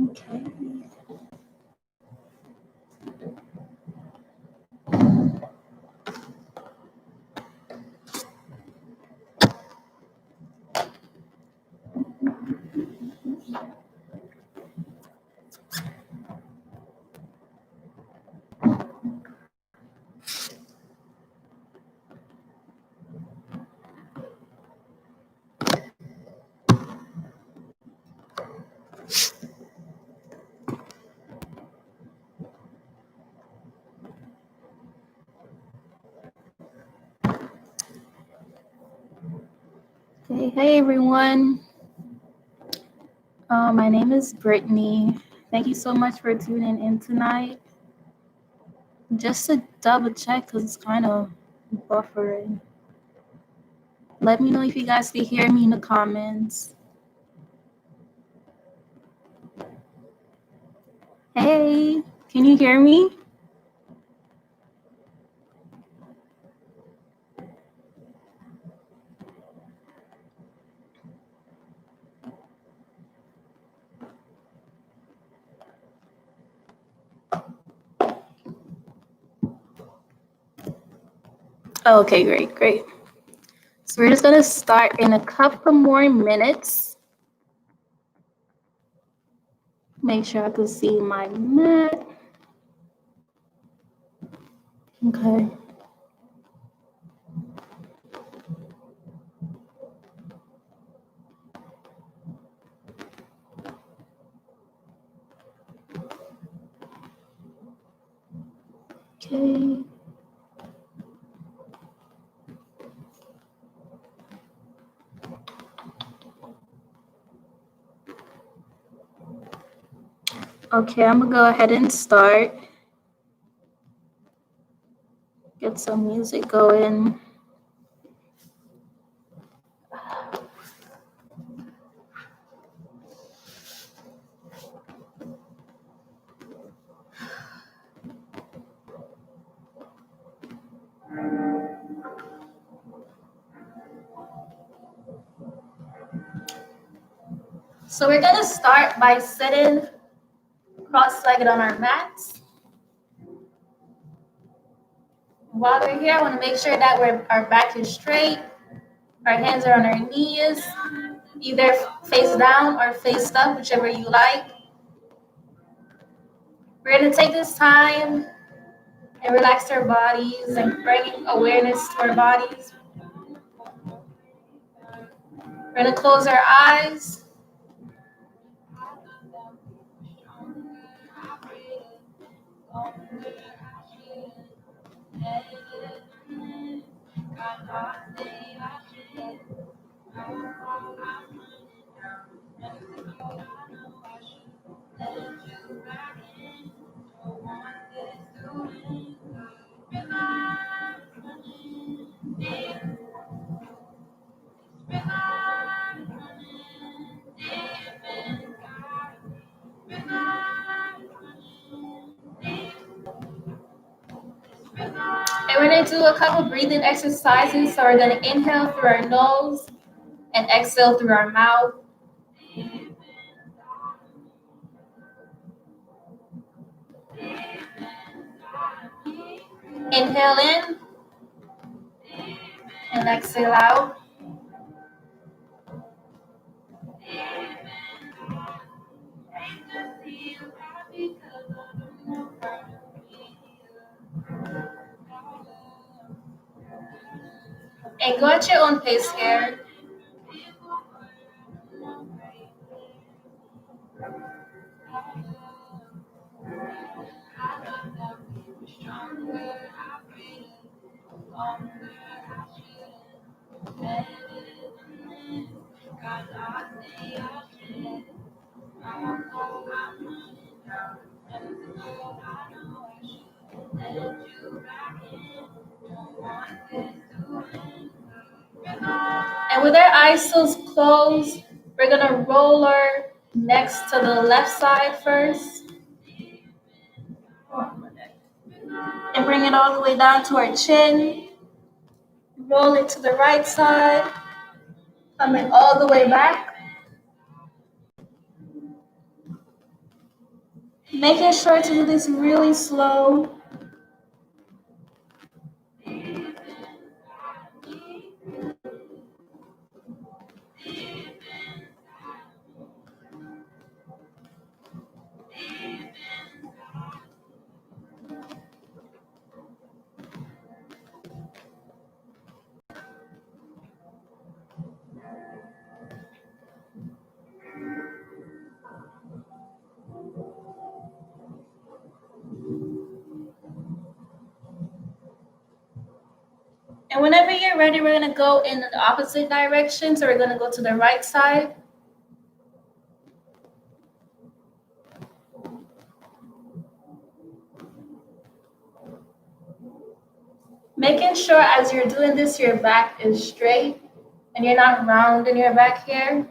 Okay. Hey everyone. My name is Britney. Thank you so much for tuning in tonight. Just to double check, because it's kind of buffering. Let me know if you guys can hear me in the comments. Hey, can you hear me? Okay, great. So we're just gonna start in a couple more minutes. Make sure I can see my mat. Okay. Okay. Okay, I'm gonna go ahead and start. Get some music going. So we're gonna start by sitting cross-legged on our mats. While we're here, I want to make sure that our back is straight. Our hands are on our knees, either face down or face up, whichever you like. We're gonna take this time and relax our bodies and bring awareness to our bodies. We're gonna close our eyes. And we're gonna do a couple breathing exercises. So we're gonna inhale through our nose and exhale through our mouth. Inhale in and exhale out. And go at your own pace here. And with our eyes still closed, we're gonna roll our necks to the left side first. And bring it all the way down to our chin. Roll it to the right side. Coming all the way back. Making sure to do this really slow. And whenever you're ready, we're going to go in the opposite direction. So we're going to go to the right side. Making sure as you're doing this, your back is straight and you're not round in your back here.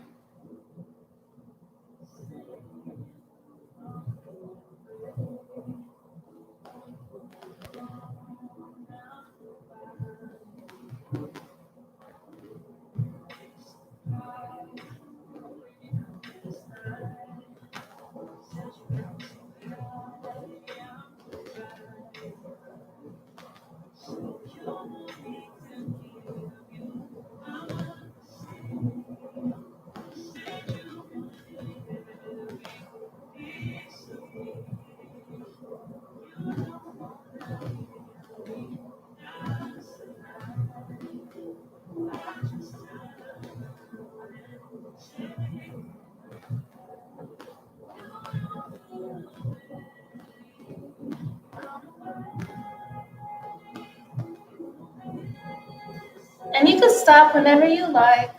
And you can stop whenever you like.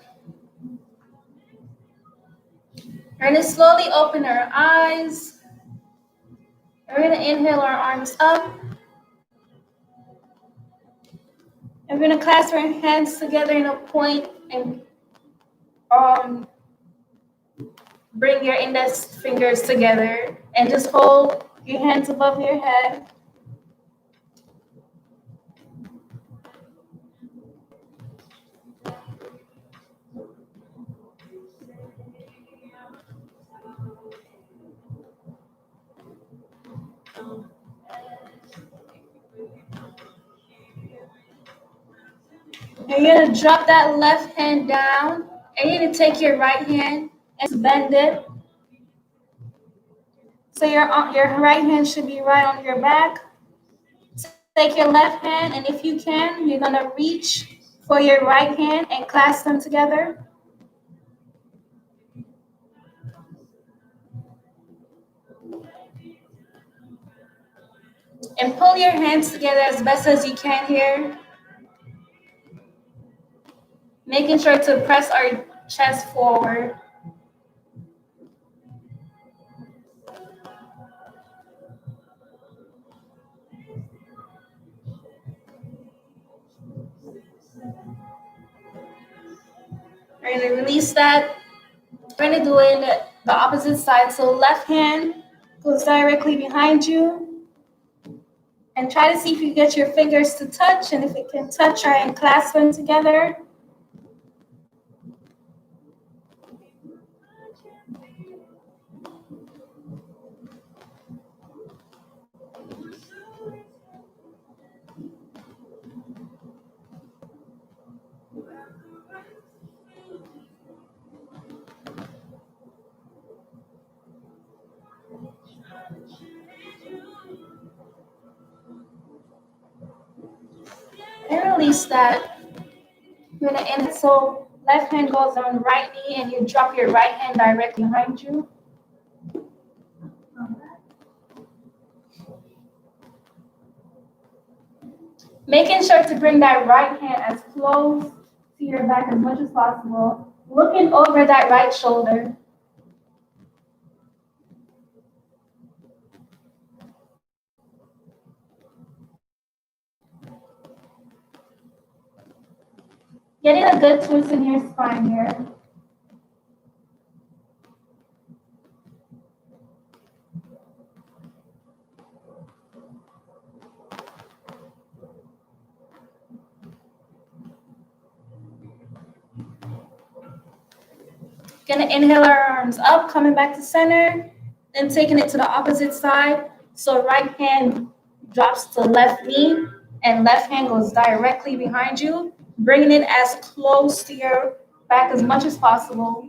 We're going to slowly open our eyes. We're going to inhale our arms up. And we're going to clasp our hands together in a point and bring your index fingers together and just hold your hands above your head. And you're going to drop that left hand down, and you're going to take your right hand and bend it. So your right hand should be right on your back. Take your left hand, and if you can, you're going to reach for your right hand and clasp them together. And pull your hands together as best as you can here. Making sure to press our chest forward. We're going to release that. We're going to do it the opposite side. So left hand goes directly behind you. And try to see if you get your fingers to touch. And if it can touch, try and clasp them together. And release that. You're going to inhale. So left hand goes on right knee and you drop your right hand directly behind you. Making sure to bring that right hand as close to your back as much as possible. Looking over that right shoulder. Getting a good twist in your spine here. Gonna inhale our arms up, coming back to center. Then taking it to the opposite side. So right hand drops to left knee and left hand goes directly behind you, bringing it as close to your back as much as possible.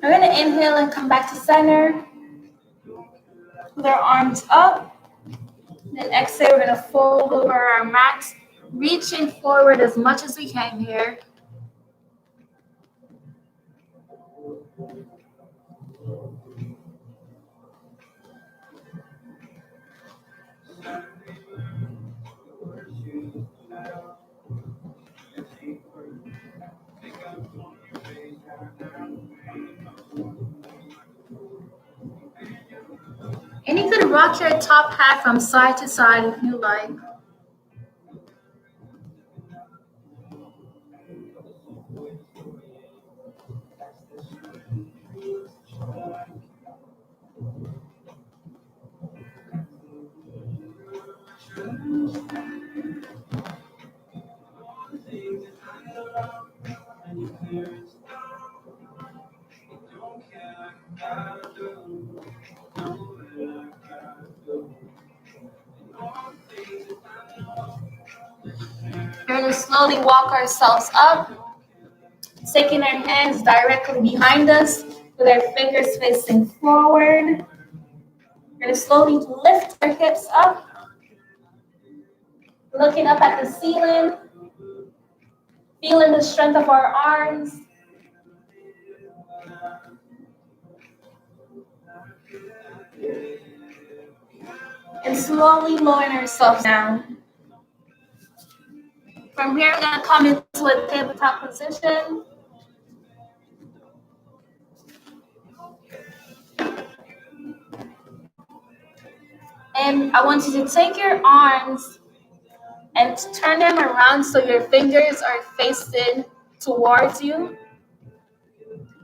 We're gonna inhale and come back to center with our arms up. Then exhale, we're gonna fold over our mats, reaching forward as much as we can here. And you could rock your top half from side to side if you like. We're gonna slowly walk ourselves up, taking our hands directly behind us with our fingers facing forward. We're gonna slowly lift our hips up, looking up at the ceiling, feeling the strength of our arms. And slowly lowering ourselves down. From here, we're gonna come into a tabletop position. And I want you to take your arms and turn them around so your fingers are facing towards you.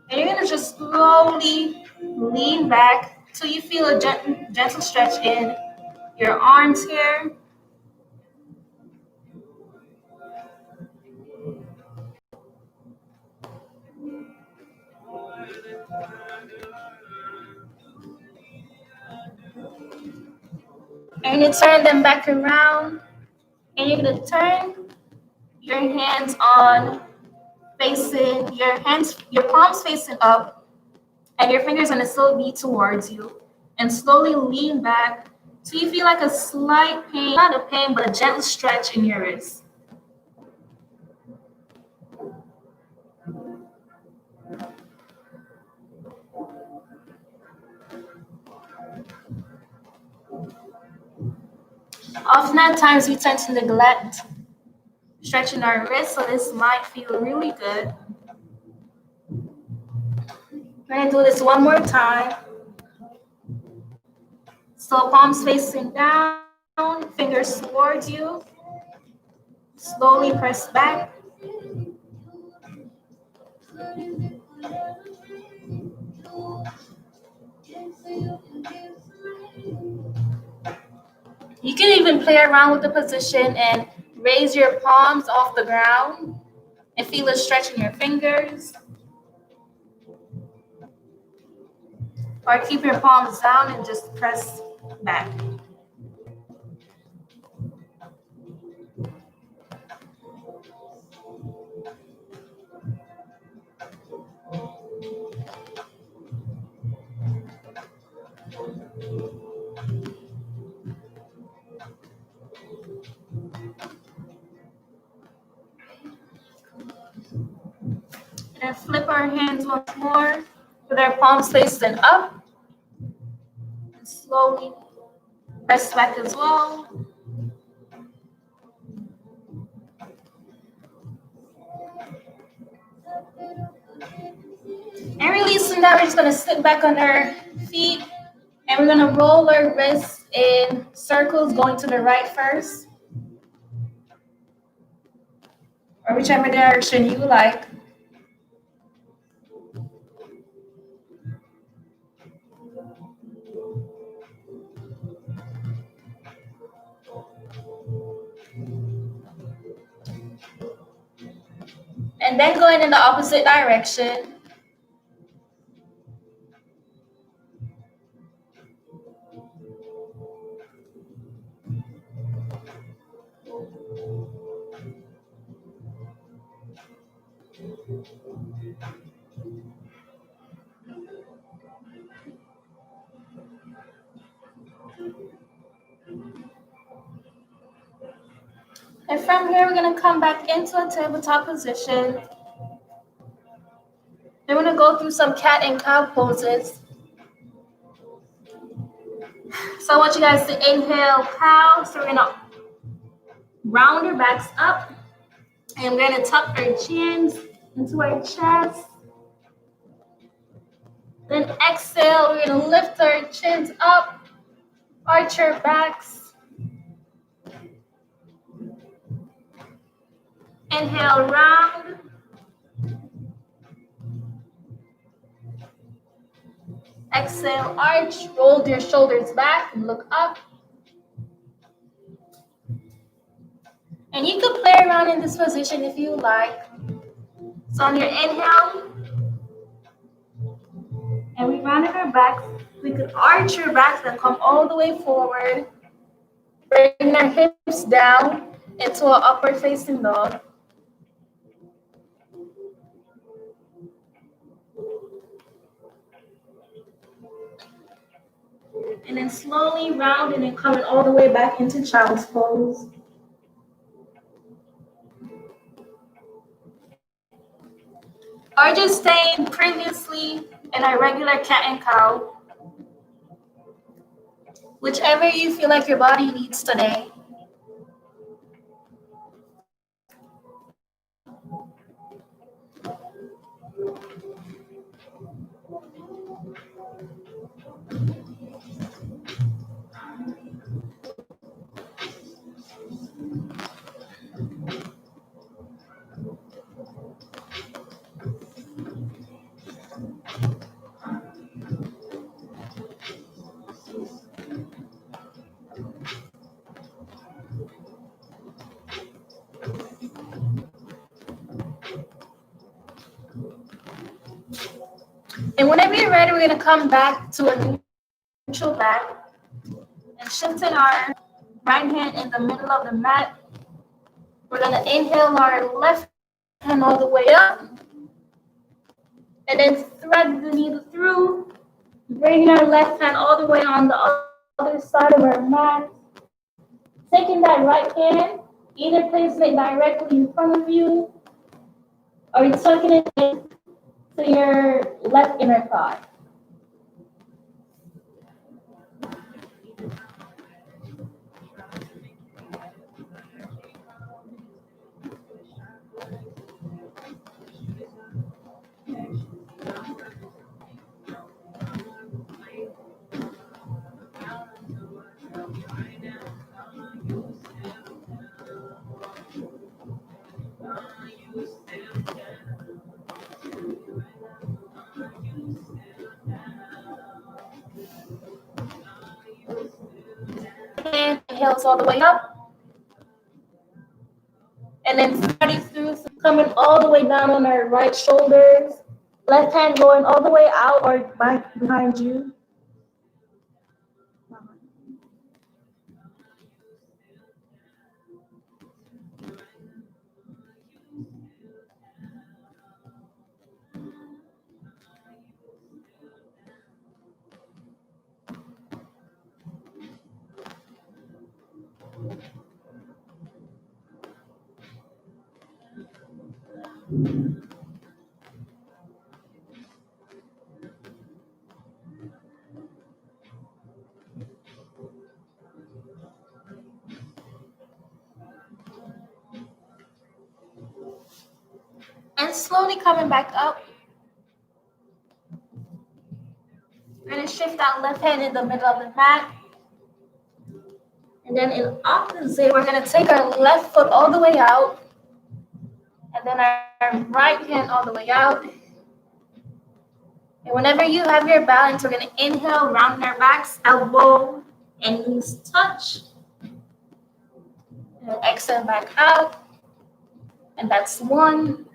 And you're gonna just slowly lean back till you feel a gentle stretch in your arms here. And you turn them back around. And you're gonna turn your hands on facing your palms facing up, and your fingers gonna still be towards you. And slowly lean back till you feel like a slight pain, not a pain, but a gentle stretch in your wrist. Often at times we tend to neglect stretching our wrists, so this might feel really good. We're gonna do this one more time. So palms facing down, fingers towards you. Slowly press back. You can even play around with the position and raise your palms off the ground and feel a stretch in your fingers. Or keep your palms down and just press back. And flip our hands once more with our palms facing up. And slowly press back as well. And releasing that, we're just gonna sit back on our feet and we're gonna roll our wrists in circles going to the right first, or whichever direction you like. And then going in the opposite direction. And from here, we're gonna come back into a tabletop position. Then we're gonna go through some cat and cow poses. So I want you guys to inhale cow. So we're gonna round our backs up and we're gonna tuck our chins into our chest. Then exhale, we're gonna lift our chins up, arch our backs. Inhale, round. Exhale, arch, roll your shoulders back and look up. And you can play around in this position if you like. So on your inhale, and we rounded our backs, we could arch our backs and come all the way forward. Bring our hips down into an upward facing dog. And then slowly rounding and coming all the way back into child's pose. Or just staying previously in our regular cat and cow. Whichever you feel like your body needs today. And whenever you're ready, we're going to come back to a neutral back and shifting our right hand in the middle of the mat. We're going to inhale our left hand all the way up and then thread the needle through, bringing our left hand all the way on the other side of our mat. Taking that right hand, either placing it directly in front of you or tucking it into your left inner thigh. Inhales all the way up. And then threading through, coming all the way down on our right shoulders. Left hand going all the way out or back behind you. And slowly coming back up. shift that left hand in the middle of the mat. And then in opposite, we're gonna take our left foot all the way out. And then our right hand all the way out. And whenever you have your balance, we're gonna inhale, round our backs, elbow and knees touch. And then exhale back out. And that's 1.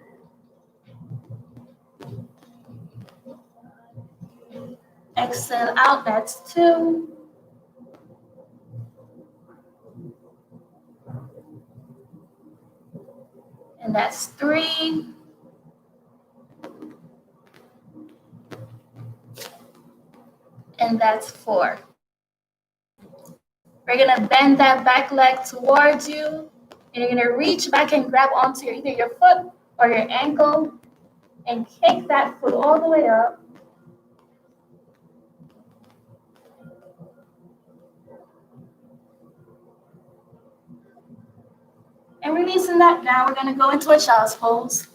Exhale out, that's 2. And that's 3. And that's 4. We're gonna bend that back leg towards you, and you're gonna reach back and grab onto either your foot or your ankle, and kick that foot all the way up. And releasing that down, we're gonna go into a child's pose.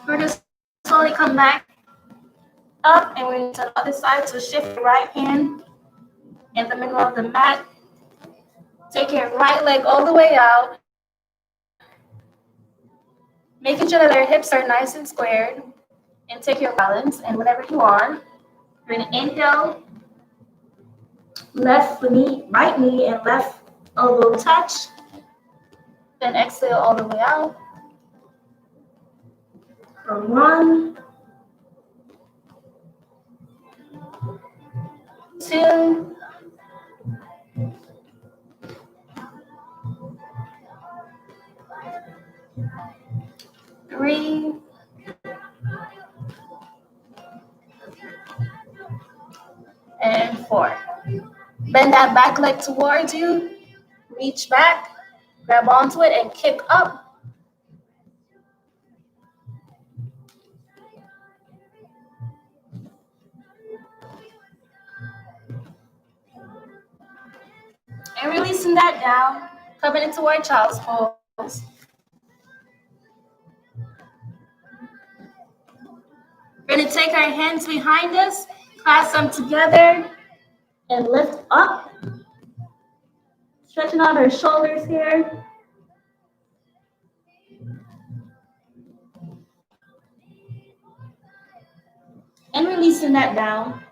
We're gonna slowly come back up, and we're going to the other side. So shift your right hand in the middle of the mat. Take your right leg all the way out, making sure that our hips are nice and squared. And take your balance, and whatever you are, you're going to inhale, left knee, right knee, and left elbow touch. Then exhale all the way out. For 1, 2, 3, and 4. Bend that back leg towards you, reach back, grab onto it, and kick up. And releasing that down, coming into our child's pose. We're going to take our hands behind us, clasp them together, and lift up. Stretching out our shoulders here. And releasing that down.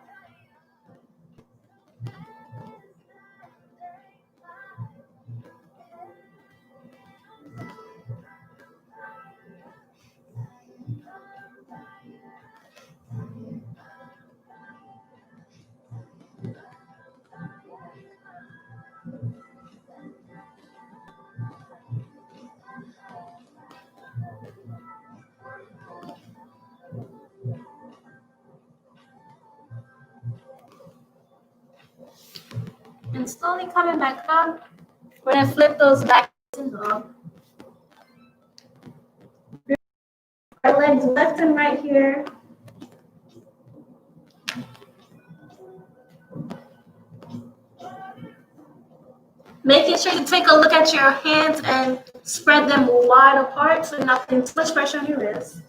And slowly coming back up, we're going to flip those back up. Our legs left and right here. Making sure you take a look at your hands and spread them wide apart so you're not putting too much pressure on your wrists.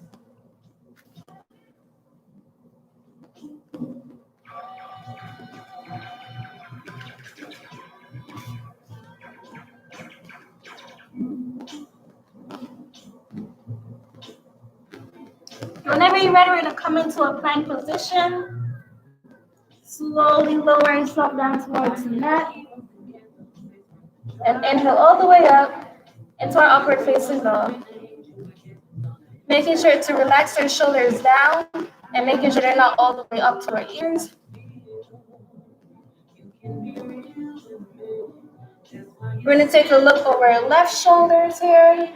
Whenever you're ready, we're going to come into a plank position. Slowly lower yourself down towards the mat. And inhale all the way up into our upward facing dog. Making sure to relax our shoulders down and making sure they're not all the way up to our ears. We're going to take a look over our left shoulders here.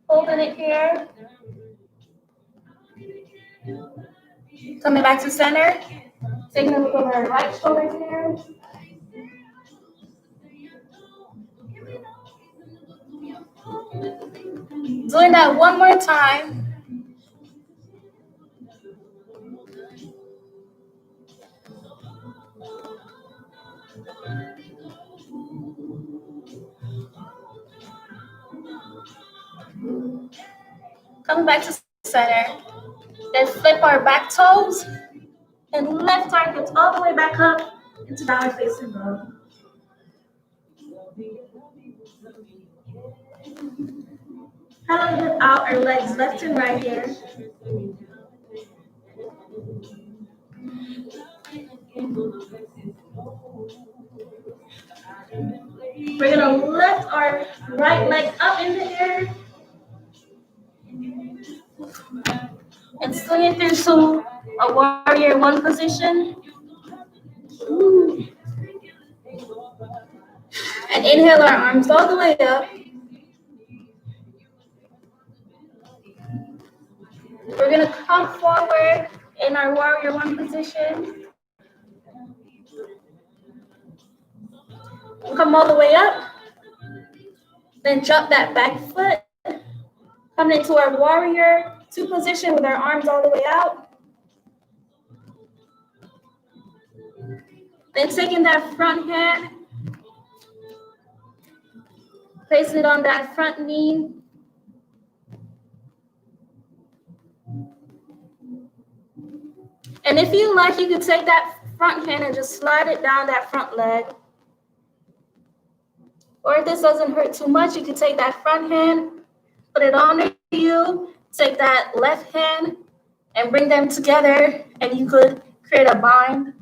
Holding it here. Coming back to center. Taking a look over our right shoulder here. Doing that one more time. Coming back to center. Then flip our back toes and left arm gets all the way back up into downward facing dog. How do we lift out our legs left and right here? We're gonna lift our right leg up in the air and swing it into a warrior one position. And inhale our arms all the way up. We're gonna come forward in our warrior one position. Come all the way up. Then drop that back foot. Come into our warrior two position with our arms all the way out. Then taking that front hand, placing it on that front knee. And if you like, you could take that front hand and just slide it down that front leg. Or if this doesn't hurt too much, you could take that front hand, put it under you, take that left hand and bring them together, and you could create a bind.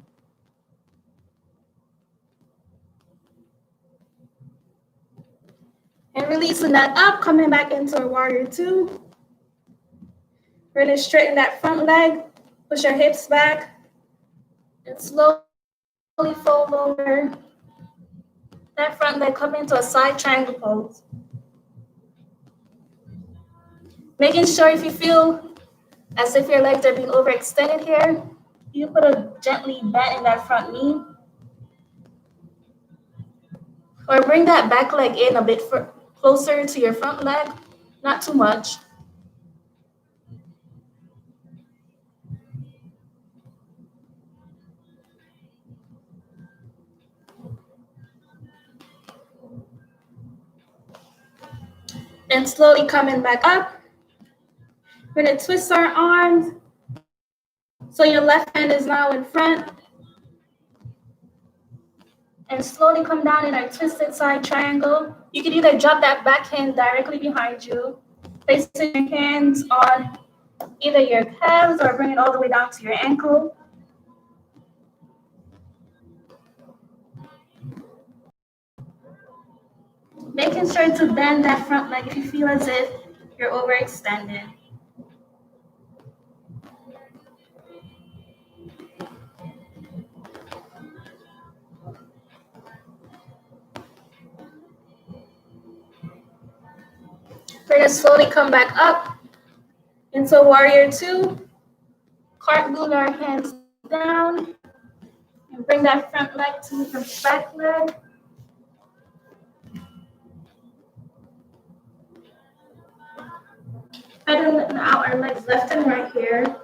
And releasing that up, coming back into a warrior two. We're gonna straighten that front leg, push our hips back, and slowly fold over. That front leg come into a side triangle pose. Making sure if you feel as if your legs are being overextended here, you put a gently bend in that front knee. Or bring that back leg in a bit closer to your front leg, not too much. And slowly coming back up. We're gonna twist our arms. So your left hand is now in front. And slowly come down in our twisted side triangle. You can either drop that back hand directly behind you, placing your hands on either your calves or bring it all the way down to your ankle. Making sure to bend that front leg if you feel as if you're overextended. We're gonna slowly come back up into warrior two. Cartwheel our hands down and bring that front leg to the back leg. Pedaling out our legs left and right here.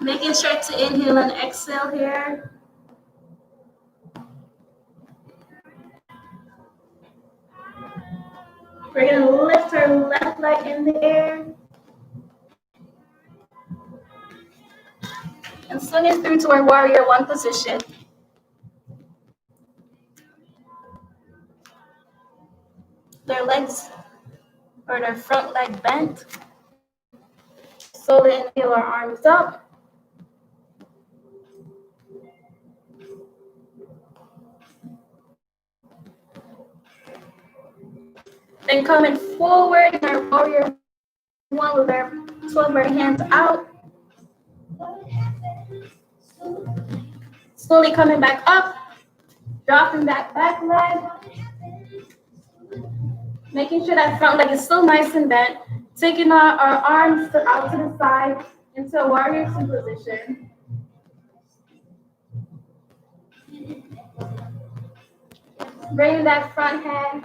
Making sure to inhale and exhale here. We're going to lift our left leg in the air. And swing it through to our warrior one position. Their legs or their front leg bent. Slowly inhale our arms up. Then coming forward in our warrior one with our 12 our hands out. Slowly coming back up, dropping that back leg, making sure that front leg is still nice and bent, taking our arms out to the side into a warrior two position. Bring that front hand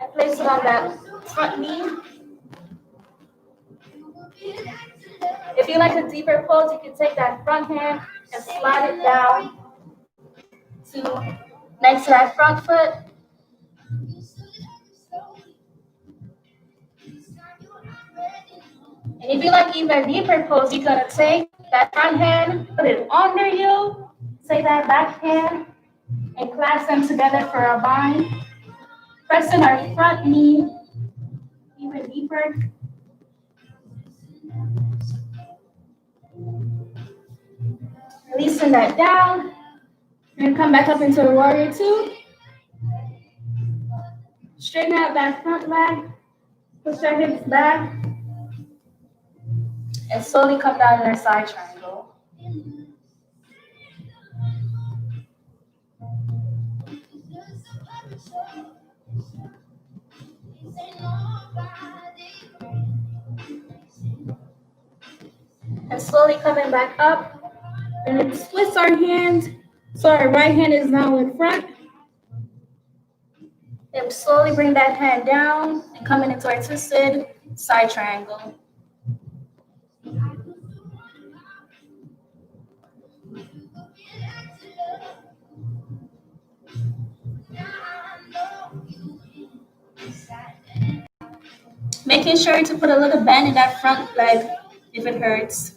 and place it on that front knee. If you like a deeper pose, you can take that front hand and slide it down to next to that front foot. And if you like even deeper pose, you're gonna take that front hand, put it under you, take that back hand, and clasp them together for a bind. Pressing our front knee even deeper. Releasing that down. And come back up into a warrior two. Straighten out that front leg. Push our hips back. And slowly come down in our side triangle. And slowly coming back up. And then twist our hands. So our right hand is now in front. And slowly bring that hand down and coming into our twisted side triangle. Making sure to put a little bend in that front leg if it hurts.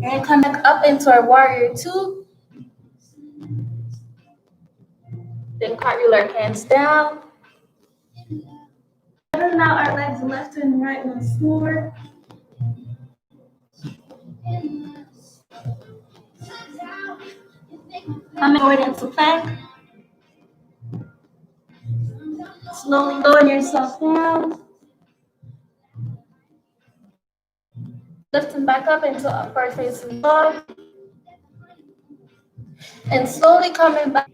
And come back up into our warrior two. Then cartwheel our hands down. Level out our legs left and right once more. Coming forward into plank. Slowly lowering yourself down. Lifting back up into upward facing dog. And slowly coming back.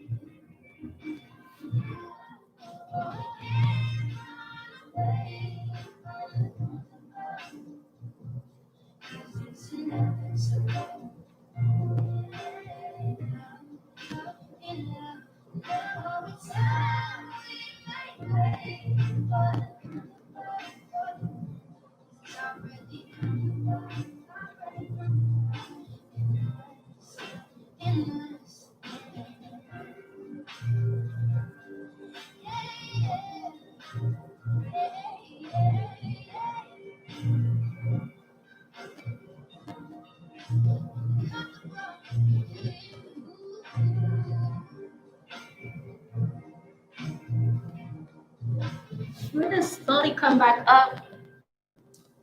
We're going to slowly come back up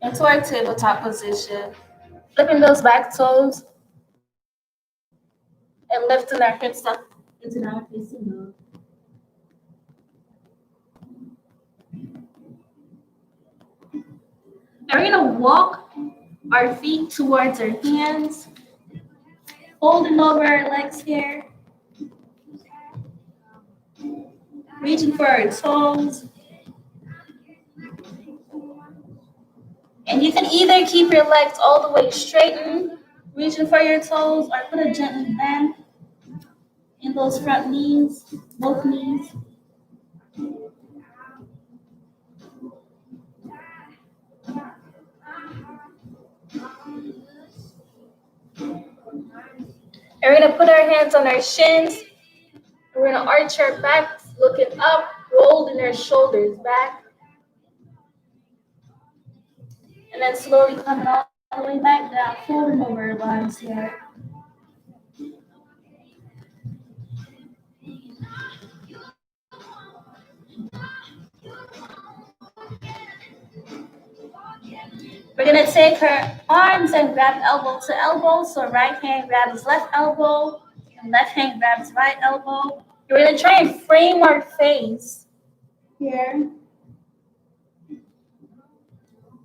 into our tabletop position. Flipping those back toes and lifting our hips up into downward facing dog. And we're going to walk our feet towards our hands, folding over our legs here, reaching for our toes. And you can either keep your legs all the way straightened, reaching for your toes, or put a gentle bend in those front knees, both knees. And we're going to put our hands on our shins. We're going to arch our backs, looking up, rolling our shoulders back. And then slowly coming all the way back down, folding over our bodies here. We're gonna take her arms and grab elbow to elbow. So right hand grabs left elbow, and left hand grabs right elbow. We're gonna try and frame our face here.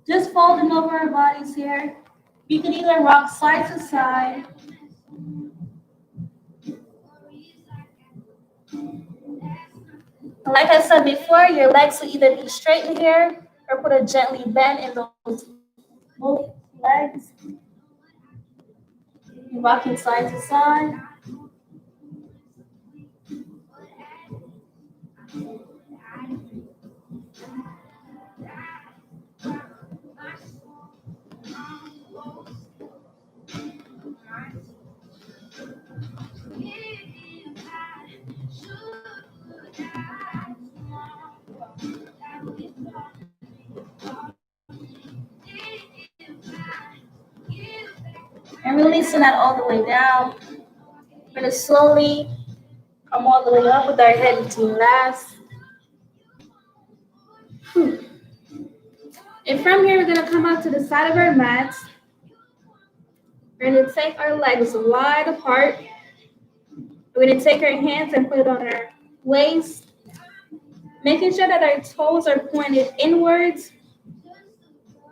Just folding over our bodies here. You can either rock side to side. Like I said before, your legs will either be straight here or put a gently bend in those both legs. You're rocking side to side. And releasing that all the way down. We're gonna slowly come all the way up with our head between laughs. And from here, we're gonna come out to the side of our mats. We're gonna take our legs wide apart. We're gonna take our hands and put it on our waist, making sure that our toes are pointed inwards.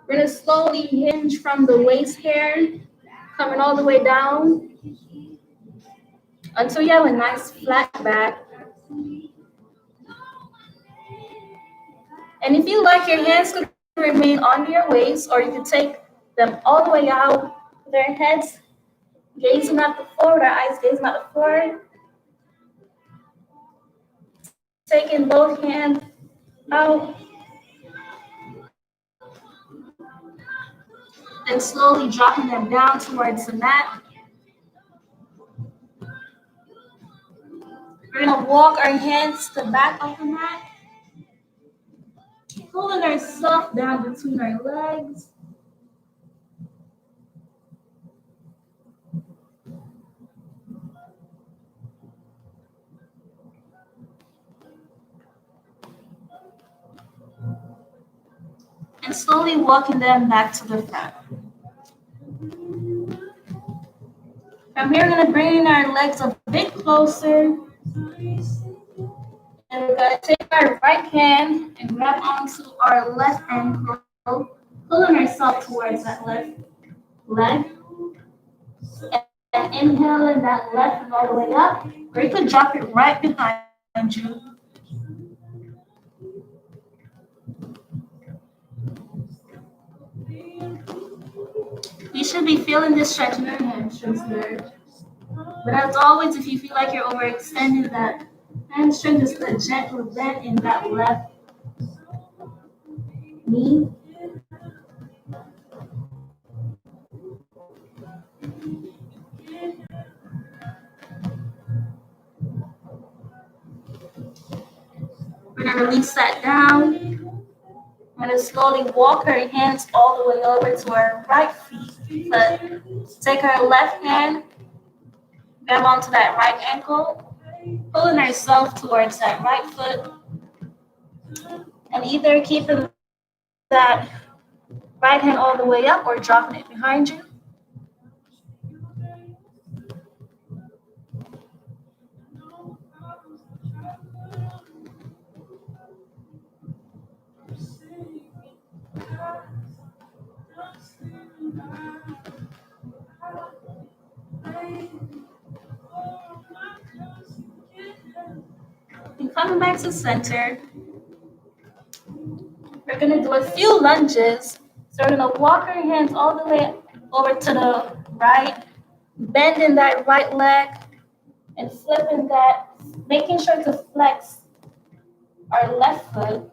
We're gonna slowly hinge from the waist hair, coming all the way down until you have a nice flat back. And if you like, your hands could remain on your waist, or you could take them all the way out, their heads gazing at the floor, their eyes gazing at the floor. Taking both hands out and slowly dropping them down towards the mat. We're gonna walk our hands to the back of the mat, pulling ourselves down between our legs. And slowly walking them back to the front. From here, we're gonna bring our legs a bit closer. And we're gonna take our right hand and grab onto our left ankle, pulling ourselves towards that left leg. And inhaling that left and all the way up, or you could drop it right behind you. You should be feeling this stretch in your hamstrings here. But as always, if you feel like you're overextending that hamstring, just a gentle bend in that left knee. We're gonna release that down. We're gonna slowly walk our hands all the way over to our right feet. But take our left hand, grab onto that right ankle, pulling ourselves towards that right foot, and either keeping that right hand all the way up or dropping it behind you. And coming back to center, we're gonna do a few lunges. So we're gonna walk our hands all the way over to the right, bending that right leg and flipping that, making sure to flex our left foot.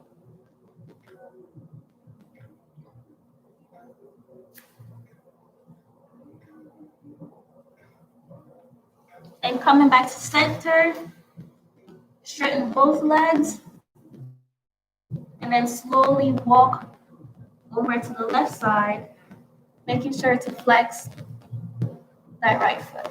And coming back to center, straighten both legs, and then slowly walk over to the left side, making sure to flex that right foot.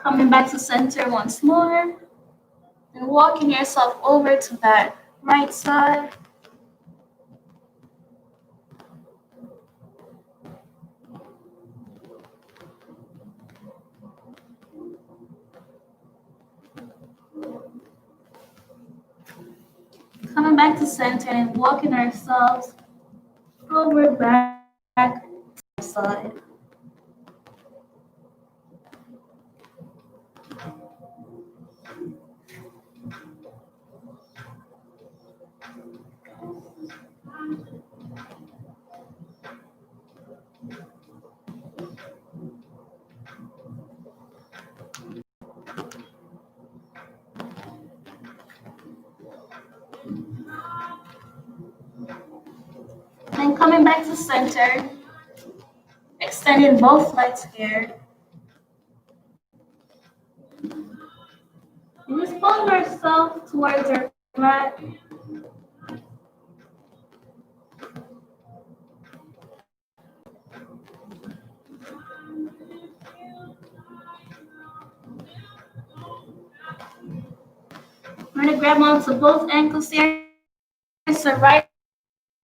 Coming back to center once more. And walking yourself over to that right side. Coming back to center and walking ourselves over back to the side. Then coming back to center, extending both legs here. And just pulling ourselves towards our mat. We're gonna grab onto both ankles here. So right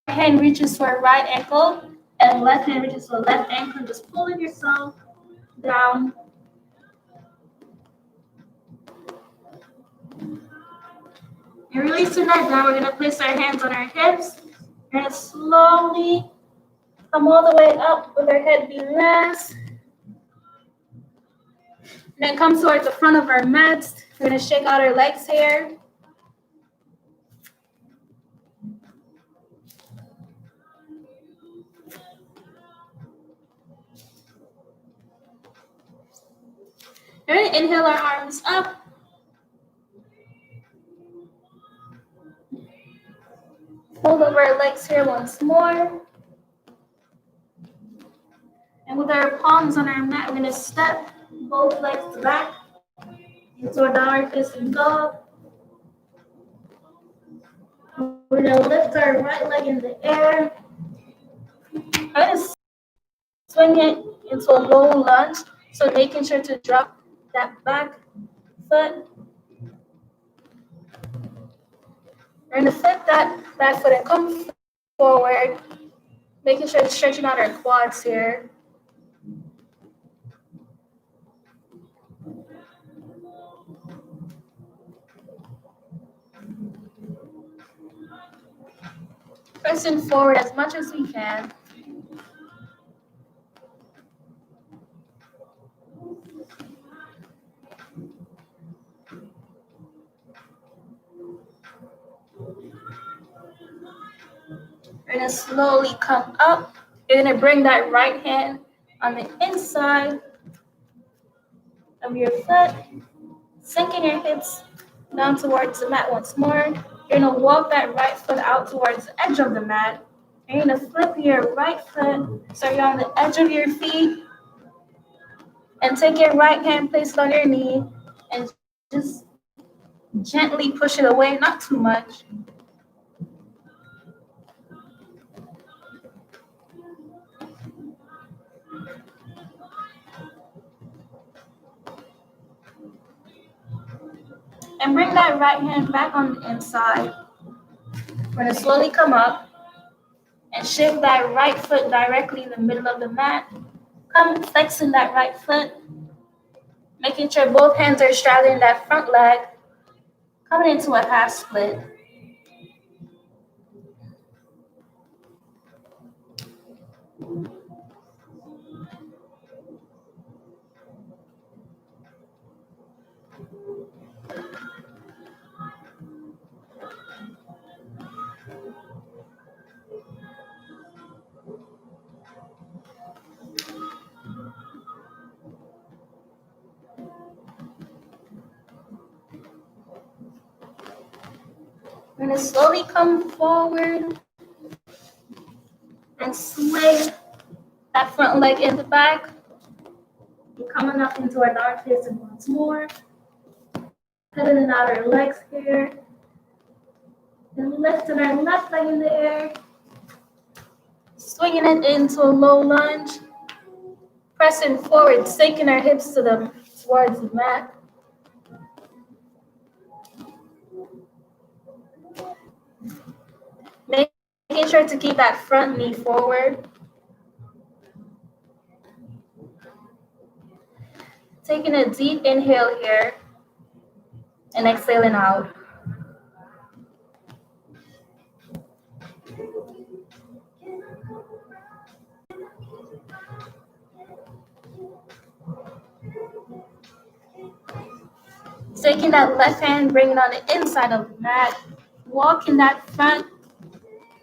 hand reaches for right ankle and left hand reaches for left ankle. Just pulling yourself down. And releasing that down, we're gonna place our hands on our hips. We're gonna slowly come all the way up with our head being last. And then come towards the front of our mats. We're gonna shake out our legs here. We're gonna inhale our arms up. Fold over our legs here once more. And with our palms on our mat, we're gonna step both legs back into a downward facing dog. We're gonna lift our right leg in the air. I'm gonna swing it into a low lunge, so making sure to drop that back foot. We're gonna flip that back foot and come forward, making sure to stretching out our quads here. Pressing forward as much as we can. We're gonna slowly come up. You're gonna bring that right hand on the inside of your foot, sinking your hips down towards the mat once more. You're gonna walk that right foot out towards the edge of the mat. You're gonna flip your right foot so you're on the edge of your feet, and take your right hand, place it on your knee, and just gently push it away, not too much. And bring that right hand back on the inside. We're gonna slowly come up and shift that right foot directly in the middle of the mat. Come flexing that right foot, making sure both hands are straddling that front leg, coming into a half split. We're gonna slowly come forward and sway that front leg in the back. We're coming up into our downward facing once more. Putting out our legs here. And lifting our left leg in the air. Swinging it into a low lunge. Pressing forward, sinking our hips to the towards the mat. Making sure to keep that front knee forward. Taking a deep inhale here and exhaling out. Taking that left hand, bringing it on the inside of the mat. Walking that front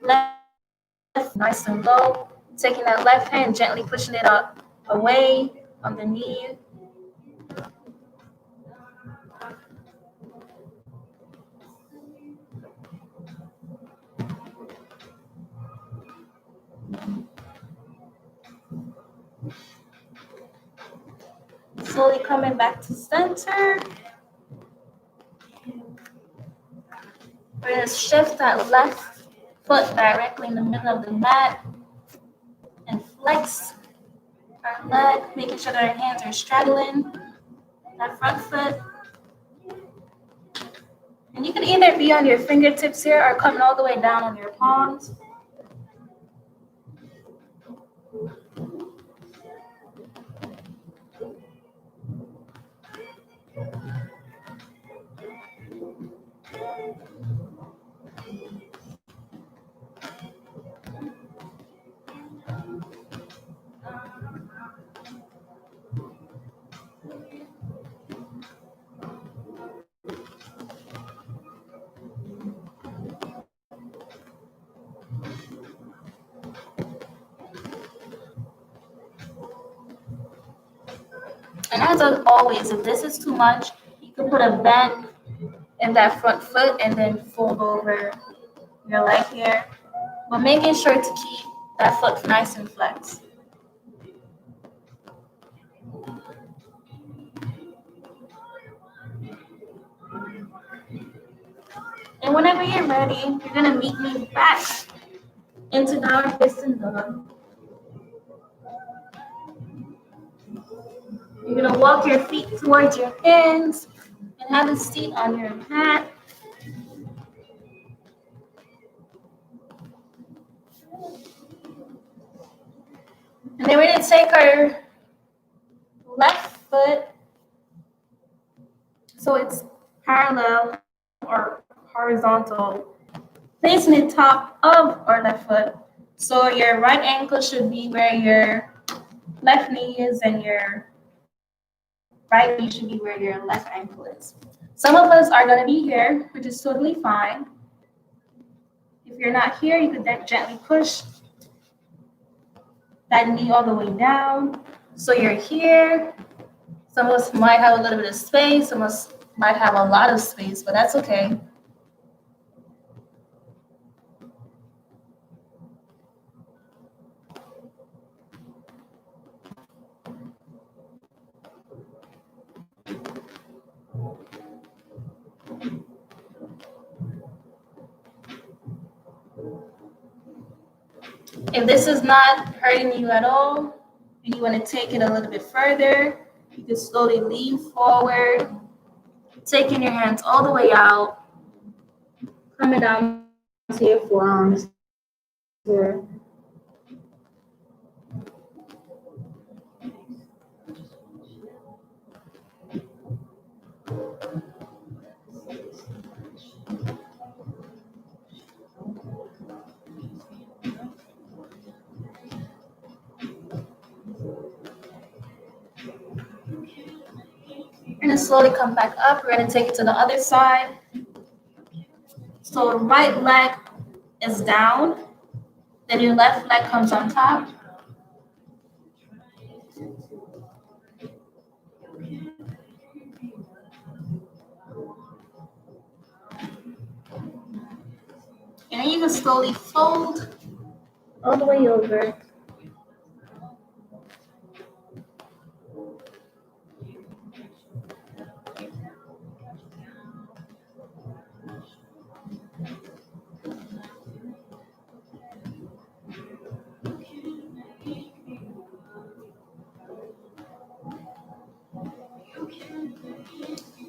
left nice and low. Taking that left hand, gently pushing it up away on the knee. Slowly coming back to center. We're going to shift that left foot directly in the middle of the mat and flex our leg, making sure that our hands are straddling that front foot. And you can either be on your fingertips here or coming all the way down on your palms. And as always, if this is too much, you can put a bend in that front foot and then fold over your leg here. But making sure to keep that foot nice and flexed. And whenever you're ready, you're going to meet me back into downward facing dog. You're going to walk your feet towards your hands and have a seat on your mat. And then we're going to take our left foot so it's parallel or horizontal, placing it top of our left foot. So your right ankle should be where your left knee is and your right knee should be where your left ankle is. Some of us are going to be here, which is totally fine. If you're not here, you could then gently push that knee all the way down. So you're here. Some of us might have a little bit of space. Some of us might have a lot of space, but that's okay. If this is not hurting you at all, and you want to take it a little bit further, you can slowly lean forward, taking your hands all the way out, coming down to your forearms here. We're going to slowly come back up. We're going to take it to the other side. So the right leg is down, then your left leg comes on top. And then you can slowly fold all the way over.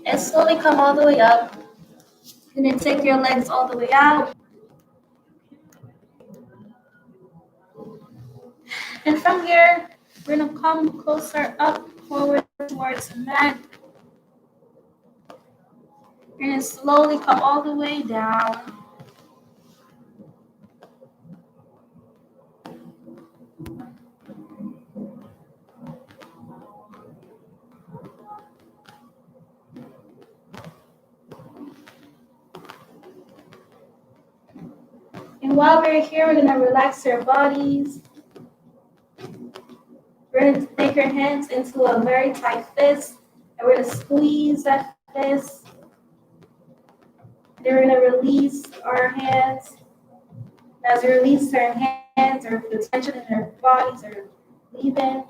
And slowly come all the way up. And then take your legs all the way out. And from here, we're gonna come closer up, forward towards the mat. You're gonna slowly come all the way down. And while we're here, we're gonna relax our bodies. We're gonna take our hands into a very tight fist, and we're gonna squeeze that fist. Then we're gonna release our hands. As we release our hands, or the tension in our bodies are leaving.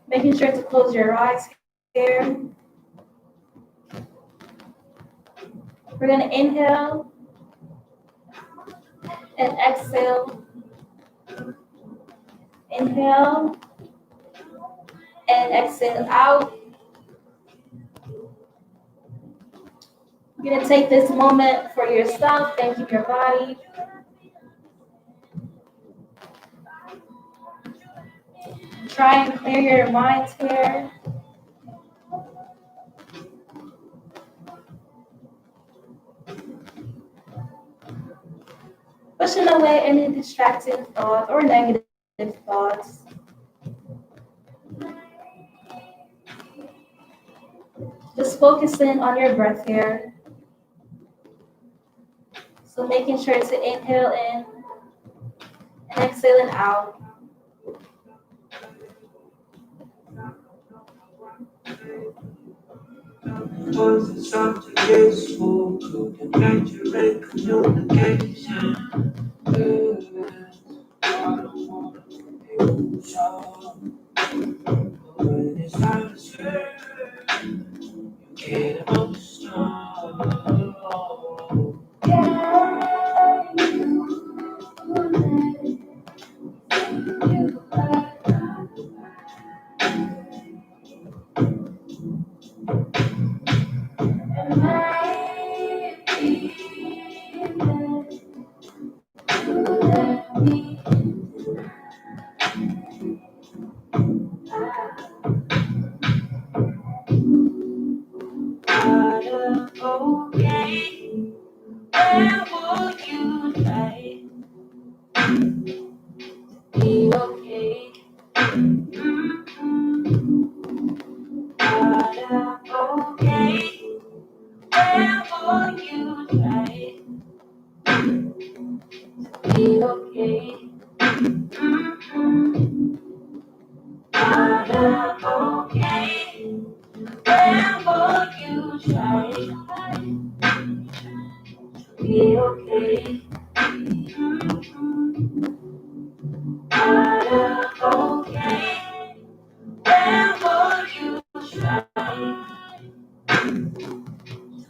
Making sure to close your eyes here. We're gonna inhale and exhale. Inhale and exhale out. You're gonna take this moment for yourself. Thank you, your body. Try and clear your minds here. Pushing away any distracting thoughts or negative thoughts. Just focusing on your breath here. So making sure to inhale in and exhaling out. Was something useful to connect your communication? I don't want to be so. When it's time to share, you get emotional. Okay, where would you like? Be okay. Okay, where would you like? Be okay. Okay, where would you try? Be okay. Okay, where would you try?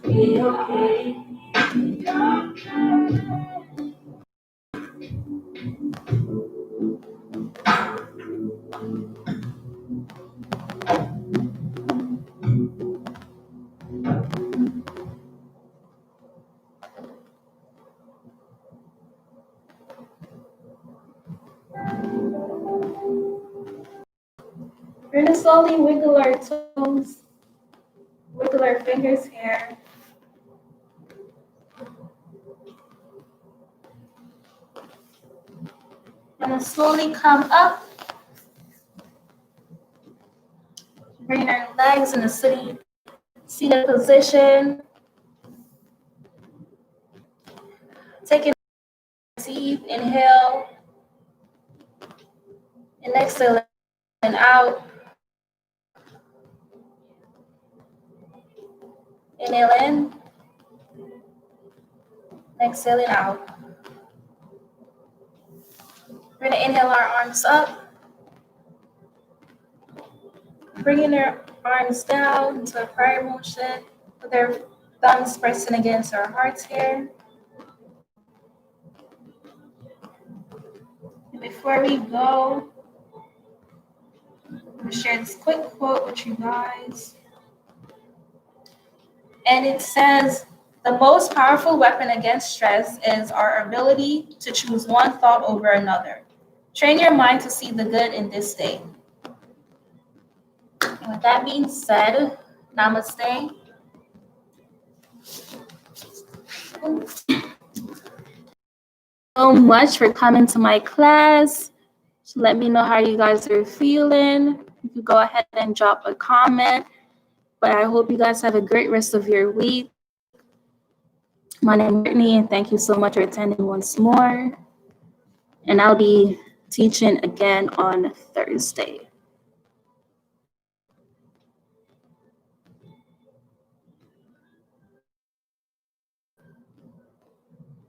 Be okay. We're gonna slowly wiggle our toes, wiggle our fingers here. And then slowly come up, bring our legs in a seated position. Taking a deep inhale and exhale and out. Inhale in, exhaling out. We're gonna inhale our arms up, bringing our arms down to a prayer motion with our thumbs pressing against our hearts here. And before we go, I'm gonna share this quick quote with you guys. And it says, the most powerful weapon against stress is our ability to choose one thought over another. Train your mind to see the good in this day. And with that being said, namaste. Thank you so much for coming to my class. Let me know how you guys are feeling. You can go ahead and drop a comment. But I hope you guys have a great rest of your week. My name is Britney, and thank you so much for attending once more. And I'll be teaching again on Thursday.